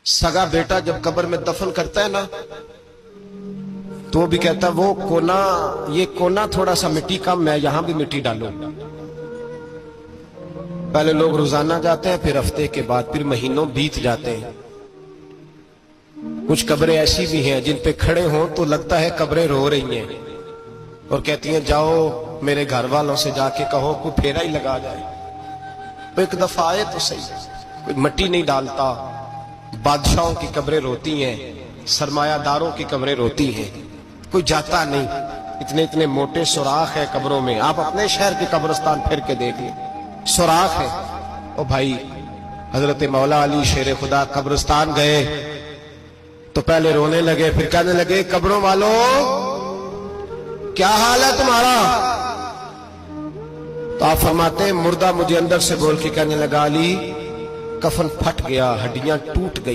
सगा बेटा जब कब्र में दफन करता है ना, तो वो भी कहता है वो कोना, ये कोना थोड़ा सा मिट्टी कम है, यहां भी मिट्टी डालो। पहले लोग रोजाना जाते हैं, फिर हफ्ते के बाद, फिर महीनों बीत जाते हैं। कुछ कब्रें ऐसी भी हैं जिन पे खड़े हों तो लगता है कब्रें रो रही हैं और कहती हैं जाओ मेरे घर वालों से जाके कहो कोई फेरा ही लगा जाए। तो एक दफा आए तो सही, कोई मिट्टी नहीं डालता। बादशाहों की कब्रें रोती हैं, सरमायादारों की कब्रें रोती हैं, कोई जाता नहीं। इतने इतने मोटे सुराख है कब्रों में, आप अपने शहर के कब्रिस्तान फिर के देख लें, सुराख है। ओ भाई, हजरत मौला अली शेर खुदा कब्रिस्तान गए तो पहले रोने लगे, फिर कहने लगे कब्रों वालों क्या हाल है तुम्हारा। तो आप फरमाते हैं मुर्दा मुझे अंदर से बोल के कहने लगा अली कफन फट गया, हड्डियां टूट गई।